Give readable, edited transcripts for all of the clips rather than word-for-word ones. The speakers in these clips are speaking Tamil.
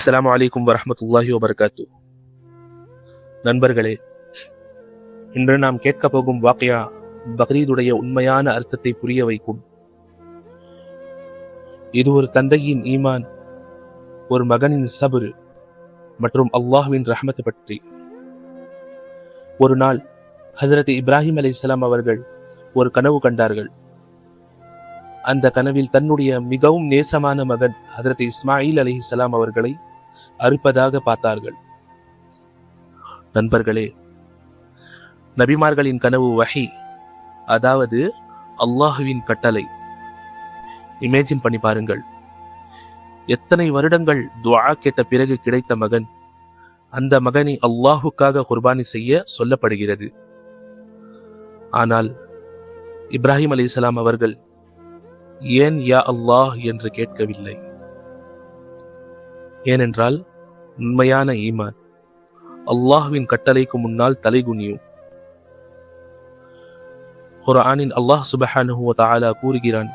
அஸ்ஸலாமு அலைக்கும் வரஹ்மத்துல்லாஹி வபரகாத்து. நண்பர்களே, இன்று நாம் கேட்க போகும் வாக்கியா பக்ரீதுடைய உண்மையான அர்த்தத்தை புரிய வைக்கும். இது ஒரு தந்தையின் ஈமான், ஒரு மகனின் சபுர் மற்றும் அல்லாஹ்வின் ரஹ்மத் பற்றி. ஒரு நாள் ஹஜ்ரத் இப்ராஹிம் அலைஹிஸ்ஸலாம் அவர்கள் ஒரு கனவு கண்டார்கள். அந்த கனவில் தன்னுடைய மிகவும் நேசமான மகன் ஹஜ்ரத் இஸ்மாயில் அலைஹிஸ்ஸலாம் அவர்களை அறுப்பதாக பார்த்தார்கள். நண்பர்களே, நபிமார்களின் கனவு வஹி, அதாவது அல்லாஹுவின் கட்டளை. இமேஜின் பண்ணி பாருங்கள், எத்தனை வருடங்கள் துஆ கேட்ட பிறகு கிடைத்த மகன், அந்த மகனை அல்லாஹுக்காக குர்பானி செய்ய சொல்லப்படுகிறது. ஆனால் இப்ராஹிம் அலைஹிஸ்ஸலாம் அவர்கள் ஏன் யா அல்லாஹ் என்று கேட்கவில்லை. ஏனென்றால் உண்மையான ஈமான் அல்லாஹ்வின் கட்டளைக்கு முன்னால் தலைகுனியும். குர்ஆனின் அல்லாஹ் சுப்ஹானஹு வ தஆலா கூறுகிறான்,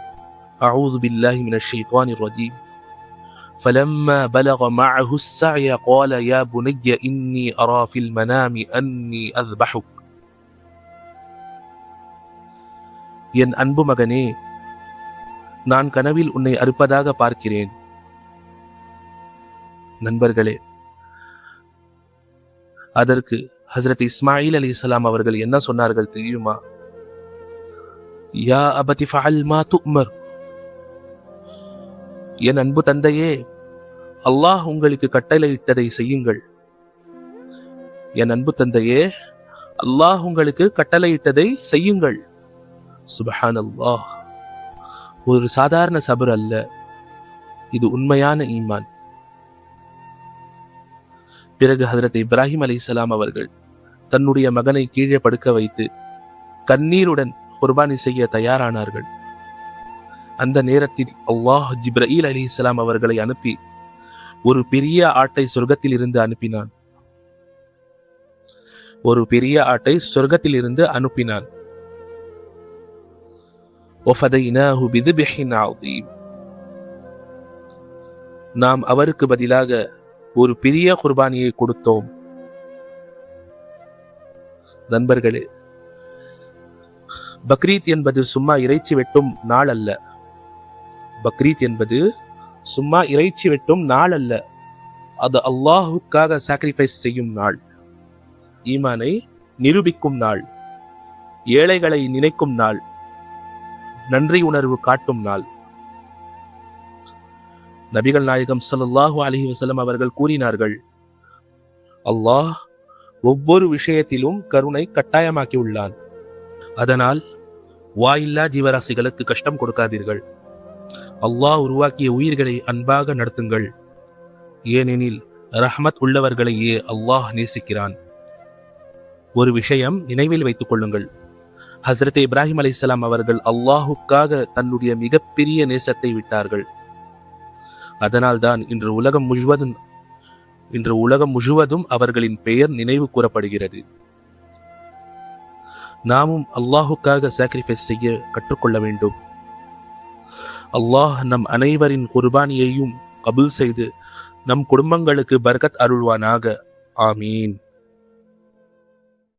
அஊது பில்லாஹி மினஷ் ஷைத்தானிர் ரஜீம். فلما بلغ معه السعي قال يا بني إني أرى في المنام أني أذبحك. என் அன்பு மகனே, நான் கனவில் உன்னை அறுப்பதாக பார்க்கிறேன். நண்பர்களே, அதற்கு ஹஜ்ரத் இஸ்மாயில் அலைஹிஸ்ஸலாம் அவர்கள் என்ன சொன்னார்கள் தெரியுமா? யா அபதி ஃபஅல் மா துஅமர். என் அன்பு தந்தையே, அல்லாஹ் உங்களுக்கு கட்டளையிட்டதை செய்யுங்கள். என் அன்பு தந்தையே, அல்லாஹ் உங்களுக்கு கட்டளையிட்டதை செய்யுங்கள். சுப்ஹானல்லாஹ். ஒரு சாதாரண சபர் அல்ல, இது உண்மையான ஈமான். பிறகு ஹஜ்ரத் இப்ராஹிம் அலைஹிஸ்ஸலாம் அவர்கள் தன்னுடைய மகனை கீழே படுக்க வைத்து கண்ணீருடன் குர்பானி செய்ய தயாரானார்கள். அந்த நேரத்தில் அல்லாஹ் ஜிப்ரீல் அலைஹிஸ்ஸலாம் அவர்களை அனுப்பி ஒரு பெரிய ஆட்டை சொர்க்கத்தில் இருந்து அனுப்பினான். ஒரு பெரிய ஆட்டை சொர்க்கத்தில் இருந்து அனுப்பினான். வஃபதைனாஹு பிذبحٍ عظيم. நாம் அவருக்கு பதிலாக ஒரு பெரிய குர்பானியை கொடுத்தோம். நண்பர்களே, பக்ரீத் என்பது சும்மா இறைச்சி வெட்டும் நாள் அல்ல. பக்ரீத் என்பது சும்மா இறைச்சி வெட்டும் நாள் அல்ல. அது அல்லாஹுக்காக சாக்ரிஃபைஸ் செய்யும் நாள், ஈமானை நிரூபிக்கும் நாள், ஏழைகளை நினைக்கும் நாள், நன்றி உணர்வு காட்டும் நாள். நபிகள் நாயகம் ஸல்லல்லாஹு அலைஹி வஸல்லம் அவர்கள் கூறினார்கள், அல்லாஹ் ஒவ்வொரு விஷயத்திலும் கருணை கட்டாயமாக்கி உள்ளான். அதனால் வாயில்லா ஜீவராசிகளுக்கு கஷ்டம் கொடுக்காதீர்கள். அல்லாஹ் உருவாக்கிய உயிர்களை அன்பாக நடத்துங்கள். ஏனெனில் ரஹ்மத் உள்ளவர்களையே அல்லாஹ் நேசிக்கிறான். ஒரு விஷயம் நினைவில் வைத்துக் கொள்ளுங்கள், ஹஜ்ரத் இப்ராஹிம் அலைஹிஸ்ஸலாம் அவர்கள் அல்லாஹுக்காக தன்னுடைய மிகப்பெரிய நேசத்தை விட்டார்கள். அதனால்தான் இன்று உலகம் முழுவதும் அவர்களின் பெயர் நினைவு கூறப்படுகிறது. நாமும் அல்லாஹுக்காக சாக்ரிஃபைஸ் செய்ய கற்றுக்கொள்ள வேண்டும். அல்லாஹ் நம் அனைவரின் குர்பானியையும் கபூல் செய்து நம் குடும்பங்களுக்கு பரக்கத் அருள்வானாக. ஆமீன்.